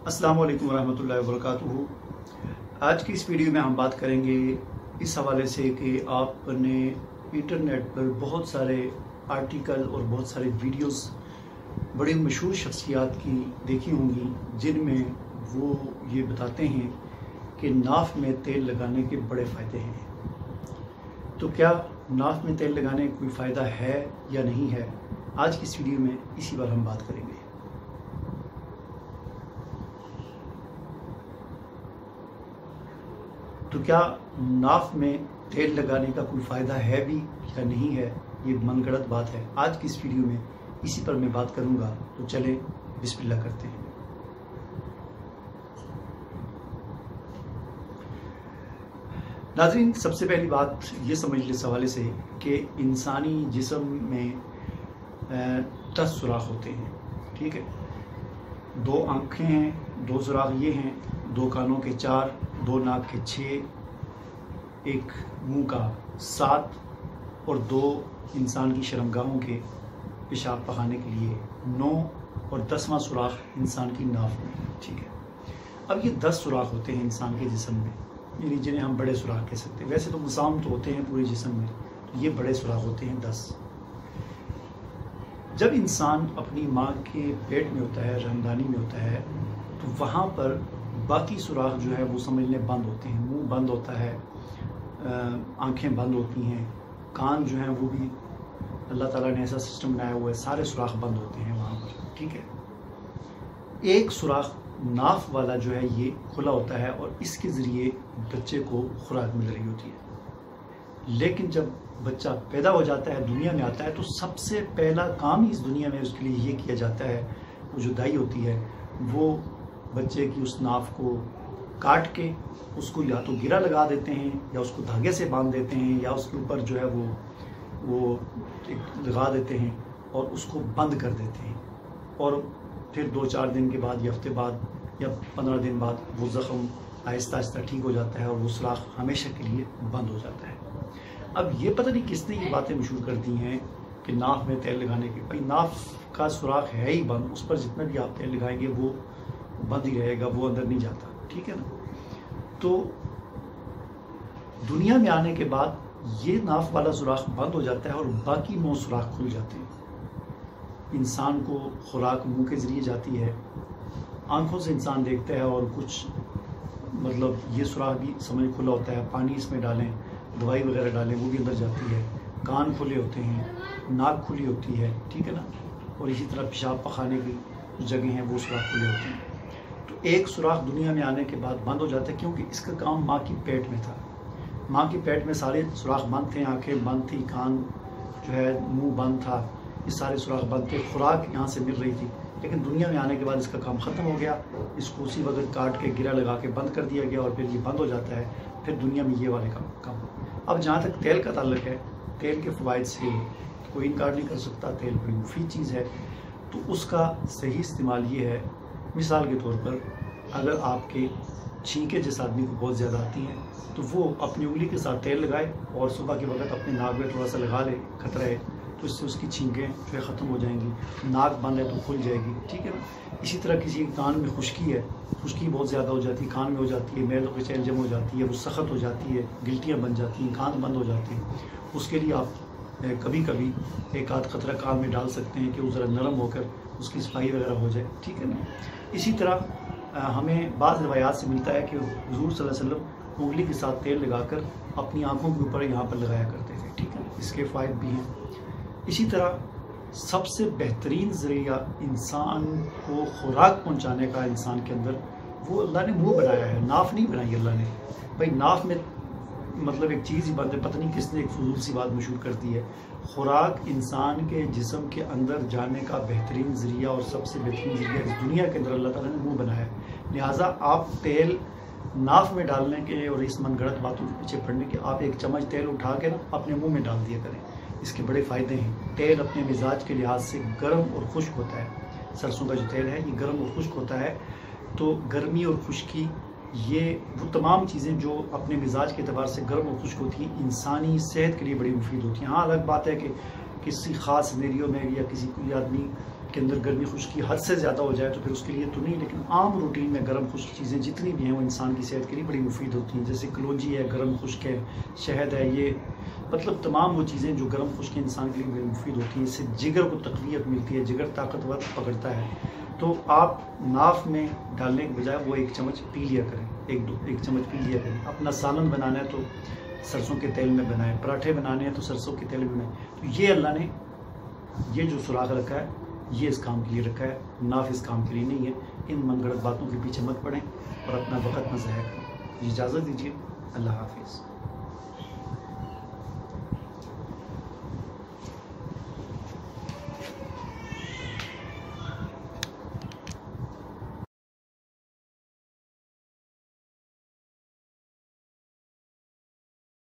अस्सलाम वालेकुम रहमतुल्लाहि व बरकातुहू। आज की इस वीडियो में हम बात करेंगे इस हवाले से कि आपने इंटरनेट पर बहुत सारे आर्टिकल और बहुत सारे वीडियोस बड़ी मशहूर शख्सियात की देखी होंगी, जिनमें वो ये बताते हैं कि नाफ में तेल लगाने के बड़े फ़ायदे हैं। तो क्या नाफ में तेल लगाने का कोई फ़ायदा है या नहीं है, आज की इस वीडियो में इसी पर हम बात करेंगे। तो क्या नाफ में तेल लगाने का कोई फ़ायदा है भी या नहीं है, ये मनगढ़ंत बात है। आज की इस वीडियो में इसी पर मैं बात करूंगा, तो चलें बिस्मिल्लाह करते हैं। नाज़रीन, सबसे पहली बात ये समझ लें इस हवाले से कि इंसानी जिस्म में 10 सुराख होते हैं, ठीक है। 2 आँखें हैं, 2 सुराख ये हैं, 2 कानों के 4, 2 नाक के 6, 1 मुंह का 7 और 2 इंसान की शर्मगाहों के पेशाब पखाने के लिए 9 और 10वां सुराख इंसान की नाफ में, ठीक है। अब ये 10 सुराख होते हैं इंसान के जिस्म में, यानी जिन्हें हम बड़े सुराख कह सकते हैं। वैसे तो मसाम तो होते हैं पूरे जिस्म में, तो ये बड़े सुराख होते हैं 10। जब इंसान अपनी माँ के पेट में होता है, रहमदानी में होता है, तो वहाँ पर बाकी सुराख जो है वो समझ लें बंद होते हैं। मुंह बंद होता है, आंखें बंद होती हैं, कान जो हैं वो भी अल्लाह ताला ने ऐसा सिस्टम बनाया हुआ है, सारे सुराख बंद होते हैं वहाँ पर, ठीक है। एक सुराख नाफ वाला जो है ये खुला होता है और इसके ज़रिए बच्चे को खुराक मिल रही होती है। लेकिन जब बच्चा पैदा हो जाता है, दुनिया में आता है, तो सबसे पहला काम ही इस दुनिया में उसके लिए ये किया जाता है, वो जो दाई होती है वो बच्चे की उस नाफ को काट के उसको या तो गिरा लगा देते हैं, या उसको धागे से बांध देते हैं, या उसके ऊपर जो है वो लगा देते हैं और उसको बंद कर देते हैं। और फिर 2-4 दिन के बाद या हफ्ते बाद या 15 दिन बाद वो ज़ख़म आहिस्ता आहिस्ता ठीक हो जाता है और वो सुराख हमेशा के लिए बंद हो जाता है। अब ये पता नहीं किसने ये बातें मशहूर कर दी हैं कि नाफ में तेल लगाने की। भाई, नाफ का सुराख है ही बंद, उस पर जितना भी आप तेल लगाएंगे वो बंद ही रहेगा, वो अंदर नहीं जाता, ठीक है ना। तो दुनिया में आने के बाद ये नाफ वाला सुराख बंद हो जाता है और बाकी 9 सुराख खुल जाते हैं। इंसान को खुराक मुंह के ज़रिए जाती है, आंखों से इंसान देखता है, और कुछ मतलब ये सुराख भी समझ खुला होता है, पानी इसमें डालें, दवाई वगैरह डालें, वो भी अंदर जाती है। कान खुले होते हैं, नाक खुली होती है, ठीक है ना। और इसी तरह पेशाब पखाने की जगह हैं वो सुराख खुले होते हैं। तो एक सुराख दुनिया में आने के बाद बंद हो जाता है, क्योंकि इसका काम माँ की पेट में था। माँ की पेट में सारे सुराख बंद थे, आंखें बंद थी, कान जो है मुंह बंद था, ये सारे सुराख बंद थे, खुराक यहाँ से मिल रही थी। लेकिन दुनिया में आने के बाद इसका काम ख़त्म हो गया, इसको उसी वक्त काट के गिरा लगा के बंद कर दिया गया और फिर ये बंद हो जाता है। फिर दुनिया में ये वाले काम। अब जहाँ तक तेल का ताल्लुक है, तेल के फ़वाइद से कोई इनकार नहीं कर सकता, तेल बड़ी मुफीद चीज़ है। तो उसका सही इस्तेमाल ये है, मिसाल के तौर पर अगर आपके छींके जिस आदमी को बहुत ज़्यादा आती हैं, तो वो अपनी उंगली के साथ तेल लगाए और सुबह के वक्त अपने नाक में थोड़ा सा लगा ले, खतरा है, तो इससे उसकी छींकें जो है ख़त्म हो जाएंगी। नाक बंद है तो खुल जाएगी, ठीक है ना। इसी तरह किसी के कान में खुश्की है, खुश्की बहुत ज़्यादा हो जाती है, कान में हो जाती है, मेल चैल जम हो जाती है, वो सख्त हो जाती है, गिल्टियाँ बन जाती हैं, कान बंद हो जाती हैं। उसके लिए आप कभी कभी एक आध खतरा कान में डाल सकते हैं कि वो ज़रा नरम होकर उसकी सफाई वगैरह हो जाए, ठीक है ना। इसी तरह हमें बाज़ रिवायात से मिलता है कि हुज़ूर सल्लल्लाहु अलैहि वसल्लम उंगली के साथ तेल लगाकर अपनी आँखों के ऊपर यहाँ पर लगाया करते थे, ठीक है। इसके फ़ायदे भी हैं। इसी तरह सबसे बेहतरीन ज़रिया इंसान को खुराक पहुँचाने का इंसान के अंदर, वो अल्लाह ने मुँह बनाया है, नाफ नहीं बनाई अल्लाह ने। भाई, नाफ में मतलब एक चीज़ ही बंद है, पता नहीं किसने एक फजूल सी बात मशहूर कर दी है। खुराक इंसान के जिस्म के अंदर जाने का बेहतरीन ज़रिया और सबसे बेहतरीन ज़रिया इस दुनिया के अंदर अल्लाह ताला ने मुँह बनाया है। लिहाजा आप तेल नाफ में डालने के और इस मनगढ़ंत बातों के पीछे पड़ने के, आप एक चम्मच तेल उठा के ना अपने मुँह में डाल दिया करें। इसके बड़े फ़ायदे हैं। तेल अपने मिजाज के लिहाज से गर्म और खुश्क होता है। सरसों का जो तेल है ये गर्म और खुश्क होता है, तो गर्मी और खुश्की ये वो तमाम चीज़ें जो अपने मिजाज के अतबार से गर्म और खुश्क होती हैं, इंसानी सेहत के लिए बड़ी मुफीद होती हैं। हाँ, अलग बात है कि किसी ख़ास सिनेरियो में या किसी कोई आदमी کے اندر گرمی خشکی حد سے زیادہ ہو جائے تو پھر اس کے لیے تو نہیں، لیکن عام روٹین میں گرم خشک چیزیں جتنی بھی ہیں وہ انسان کی صحت کے لیے بڑی مفید ہوتی ہیں، جیسے کلونجی ہے، گرم خشک ہے، شہد ہے، یہ مطلب تمام وہ چیزیں جو گرم خشک انسان کے لیے بڑی مفید ہوتی ہیں، اس سے جگر کو تقویت ملتی ہے، جگر طاقتور پکڑتا ہے۔ تو آپ ناف میں ڈالنے کے بجائے وہ 1 چمچ پی لیا کریں، 1 چمچ پی لیا کریں۔ اپنا سالن بنانا ہے تو سرسوں کے تیل میں بنائیں، پراٹھے بنانے ہیں تو سرسوں کے تیل میں بنائیں۔ تو یہ اللہ نے یہ جو سراغ رکھا ہے یہ اس کام کے لیے رکھا ہے، ناف اس کام کے لیے نہیں ہے۔ ان من گھڑت باتوں کے پیچھے مت پڑیں اور اپنا وقت نہ ضائع کریں۔ اجازت دیجیے، اللہ حافظ۔